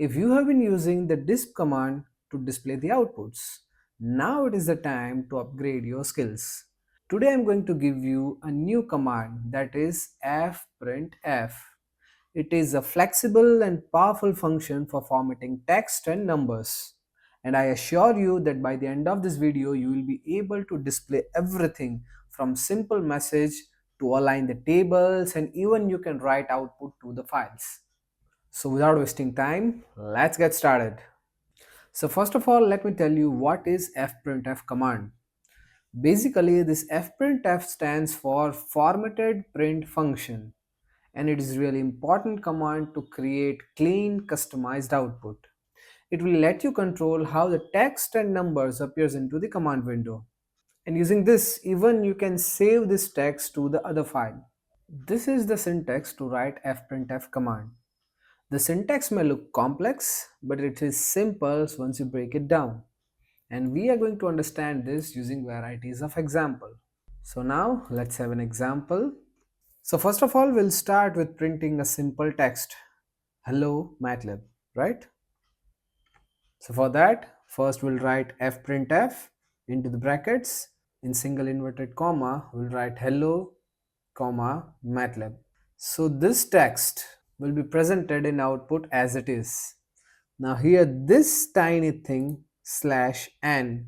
If you have been using the disp command to display the outputs, now it is the time to upgrade your skills. Today I'm going to give you a new command, that is fprintf. It is a flexible and powerful function for formatting text and numbers. And I assure you that by the end of this video, you will be able to display everything from simple message to align the tables, and even you can write output to the files. So without wasting time, let's get started. So first of all, let me tell you what is fprintf command. Basically, this fprintf stands for formatted print function, and it is really important command to create clean customized output. It will let you control how the text and numbers appears into the command window. And using this, even you can save this text to the other file. This is the syntax to write fprintf command. The syntax may look complex, but it is simple once you break it down. And we are going to understand this using varieties of example. So now let's have an example. So first of all, we'll start with printing a simple text. Hello MATLAB, right? So for that, first we'll write fprintf into the brackets. In single inverted comma, we'll write hello, comma, MATLAB. So this text will be presented in output as it is. Now here this tiny thing /n,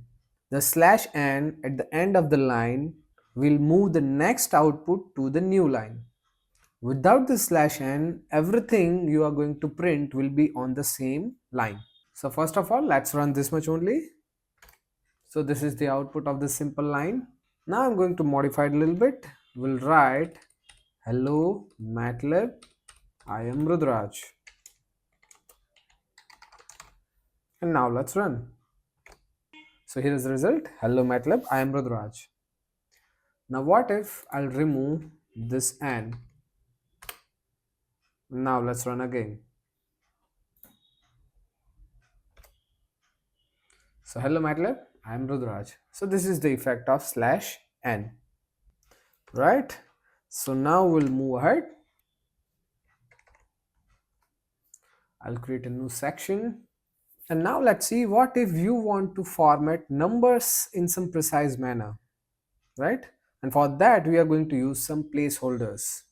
the /n at the end of the line will move the next output to the new line. Without this /n, everything you are going to print will be on the same line. So first of all, let's run this much only. So this is the output of this simple line. Now I'm going to modify it a little bit. We'll write hello MATLAB, I am Ruduraj. And now let's run. So here is the result. Hello MATLAB, I am Ruduraj. Now what if I'll remove this n? Now let's run again. So hello MATLAB, I am Ruduraj. So this is the effect of /n, right? So now we'll move ahead. I'll create a new section. And now let's see, what if you want to format numbers in some precise manner, right? And for that, we are going to use some placeholders.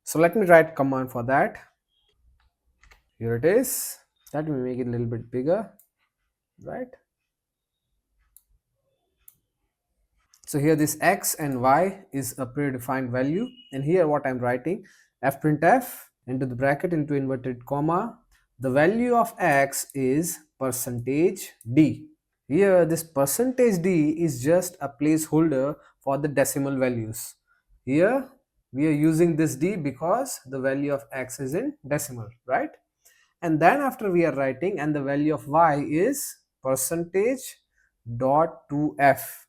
So let me write command for that. Here it is. Let me make it a little bit bigger, right? So here this x and y is a predefined value, and here what I'm writing, fprintf into the bracket into inverted comma, the value of x is %d. Here this %d is just a placeholder for the decimal values. Here we are using this d because the value of x is in decimal, right? And then after we are writing, and the value of y is %.2f.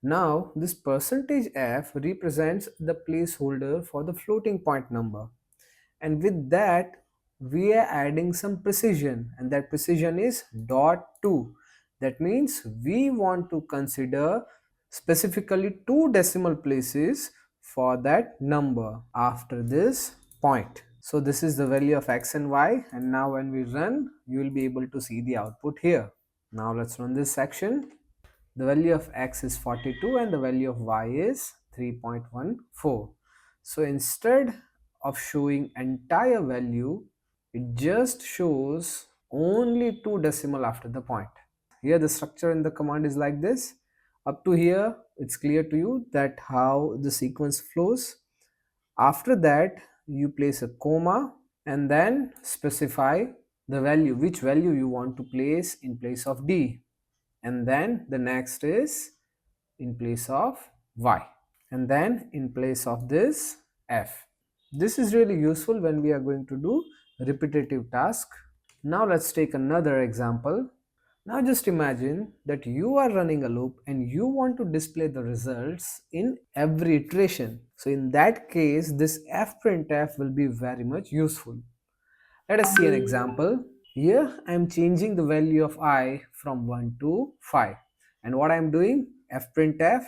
Now this %f represents the placeholder for the floating point number, and with that we are adding some precision, and that precision is .2. That means we want to consider specifically two decimal places for that number after this point. So this is the value of x and y, and now when we run, you will be able to see the output here. Now let's run this section. The value of x is 42 and the value of y is 3.14. So instead of showing entire value, it just shows only two decimal after the point. Here the structure in the command is like this. Up to here it's clear to you that how the sequence flows. After that you place a comma and then specify the value, which value you want to place in place of d, and then the next is in place of y, and then in place of this f. This is really useful when we are going to do repetitive task. Now let's take another example. Now just imagine that you are running a loop and you want to display the results in every iteration. So in that case, this fprintf will be very much useful. Let us see an example. Here I am changing the value of I from 1 to 5, and what I am doing, fprintf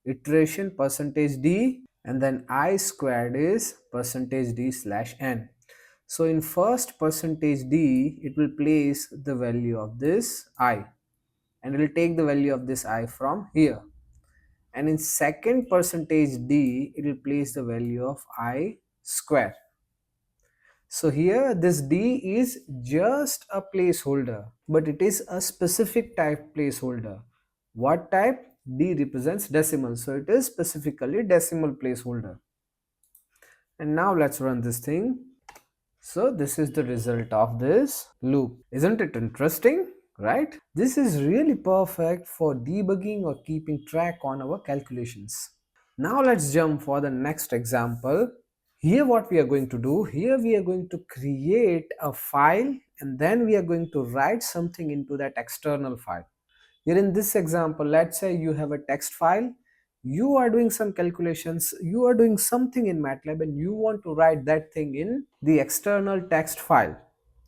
iteration %d, and then I squared is %d/n. So in first percentage d, it will place the value of this I, and it will take the value of this I from here. And in second percentage d, it will place the value of I square. So here this d is just a placeholder, but it is a specific type placeholder. What type? D represents decimal, so it is specifically decimal placeholder. And now let's run this thing. So this is the result of this loop. Isn't it interesting? Right? This is really perfect for debugging or keeping track on our calculations. Now let's jump for the next example. Here what we are going to do, here we are going to create a file, and then we are going to write something into that external file. Here in this example, let's say you have a text file, you are doing some calculations, you are doing something in MATLAB, and you want to write that thing in the external text file,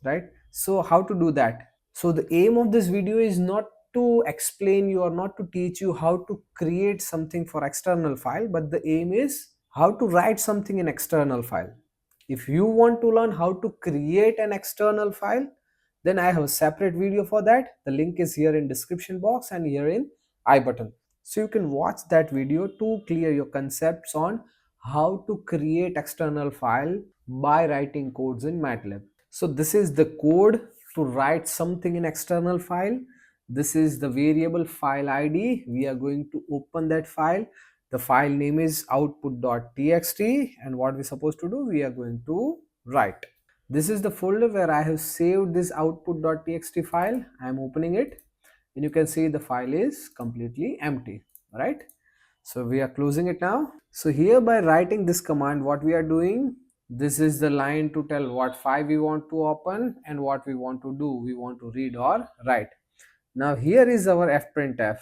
right? So how to do that? So the aim of this video is not to explain you or not to teach you how to create something for external file, but the aim is how to write something in external file. If you want to learn how to create an external file, then I have a separate video for that. The link is here in description box and here in I button. So you can watch that video to clear your concepts on how to create external file by writing codes in MATLAB. So this is the code to write something in external file. This is the variable file ID. We are going to open that file. The file name is output.txt, and what we're supposed to do, we are going to write. This is the folder where I have saved this output.txt file. I am opening it, and you can see the file is completely empty, right? So we are closing it now. So here by writing this command, what we are doing, this is the line to tell what file we want to open and what we want to do. We want to read or write. Now here is our fprintf.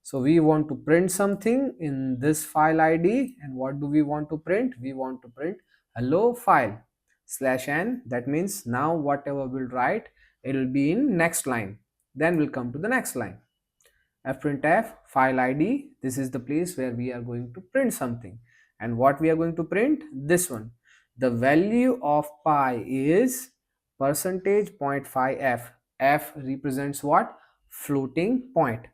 So we want to print something in this file ID, and what do we want to print? We want to print hello file /n. That means now whatever we'll write, it will be in next line. Then we'll come to the next line. fprintf file ID, this is the place where we are going to print something. And what we are going to print? This one. The value of pi is percentage point phi f. F represents what? Floating point.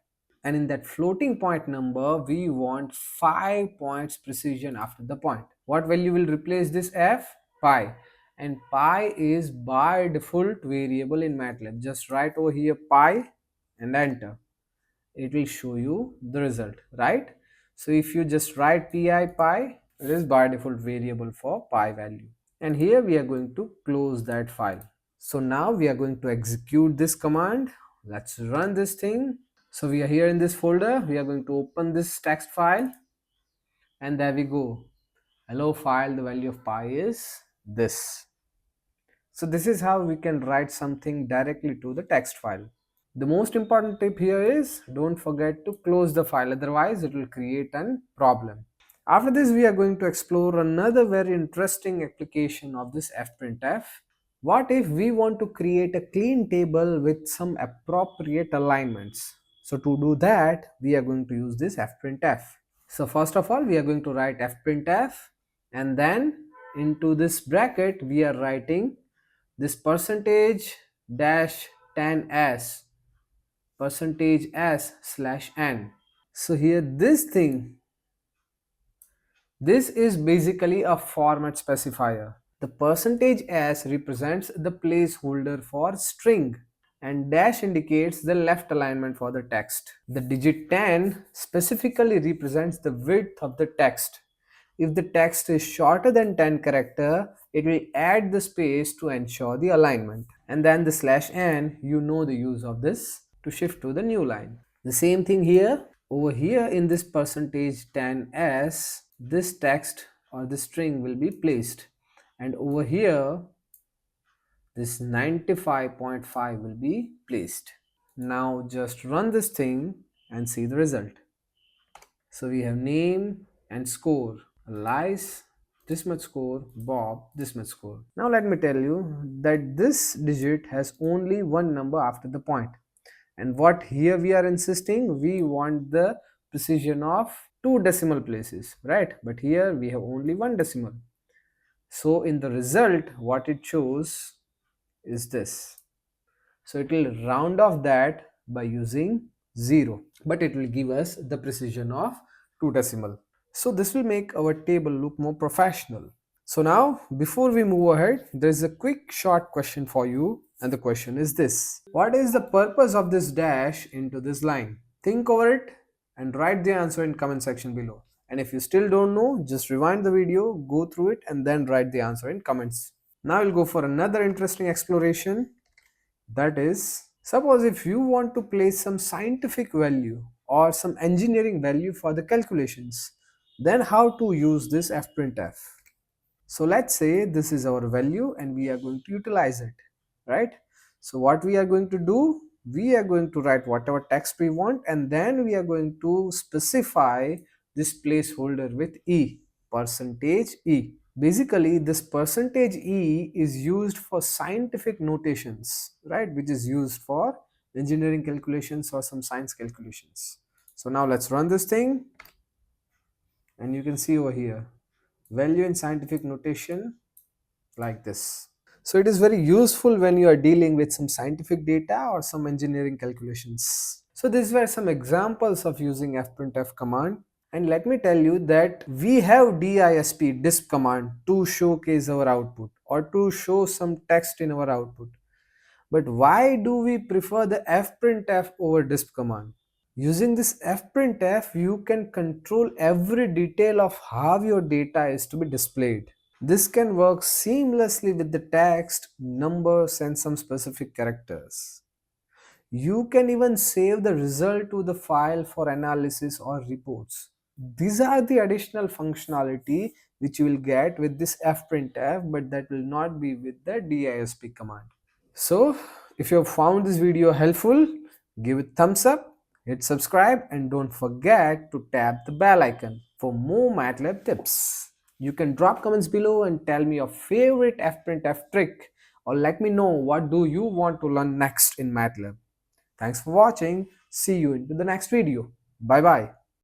And in that floating point number, we want 5 points precision after the point. What value will replace this f? Pi. And pi is by default variable in MATLAB. Just write over here pi and enter. It will show you the result, right? So if you just write pi, it is by default variable for pi value. And here we are going to close that file. So now we are going to execute this command. Let's run this thing. So we are here in this folder. We are going to open this text file, and there we go. Hello file, the value of pi is this. So this is how we can write something directly to the text file. The most important tip here is don't forget to close the file, otherwise it will create a problem. After this, we are going to explore another very interesting application of this fprintf. What if we want to create a clean table with some appropriate alignments? So to do that, we are going to use this fprintf. So first of all, we are going to write fprintf, and then into this bracket we are writing this percentage dash 10s percentage s/n. So here this thing, this is basically a format specifier. The percentage s represents the placeholder for string, and dash indicates the left alignment for the text. The digit 10 specifically represents the width of the text. If the text is shorter than 10 character, it will add the space to ensure the alignment. And then the /n, you know the use of this to shift to the new line. The same thing here. Over here in this percentage 10s, this text or the string will be placed. And over here, this 95.5 will be placed. Now just run this thing and see the result. So we have name and score. Alice, this much score. Bob, this much score. Now let me tell you that this digit has only one number after the point. And what here we are insisting, we want the precision of two decimal places, right? But here we have only one decimal. So in the result, what it shows is this. So it will round off that by using 0, but it will give us the precision of 2 decimal. So this will make our table look more professional. So now, before we move ahead, there is a quick short question for you, and the question is this. What is the purpose of this dash into this line? Think over it and write the answer in comment section below. And if you still don't know, just rewind the video, go through it, and then write the answer in comments. Now we'll go for another interesting exploration. That is, suppose if you want to place some scientific value or some engineering value for the calculations, then how to use this fprintf? So let's say this is our value and we are going to utilize it, right? So what we are going to do, we are going to write whatever text we want, and then we are going to specify this placeholder with percentage E. Basically, this percentage E is used for scientific notations, right? Which is used for engineering calculations or some science calculations. So now let's run this thing, and you can see over here value in scientific notation like this. So it is very useful when you are dealing with some scientific data or some engineering calculations. So these were some examples of using fprintf command. And let me tell you that we have disp command to showcase our output or to show some text in our output. But why do we prefer the fprintf over disp command? Using this fprintf, you can control every detail of how your data is to be displayed. This can work seamlessly with the text, numbers, and some specific characters. You can even save the result to the file for analysis or reports. These are the additional functionality which you will get with this fprintf, but that will not be with the disp command. So, if you have found this video helpful, give it thumbs up, hit subscribe, and don't forget to tap the bell icon for more MATLAB tips. You can drop comments below and tell me your favorite fprintf trick, or let me know what do you want to learn next in MATLAB. Thanks for watching. See you in the next video. Bye bye.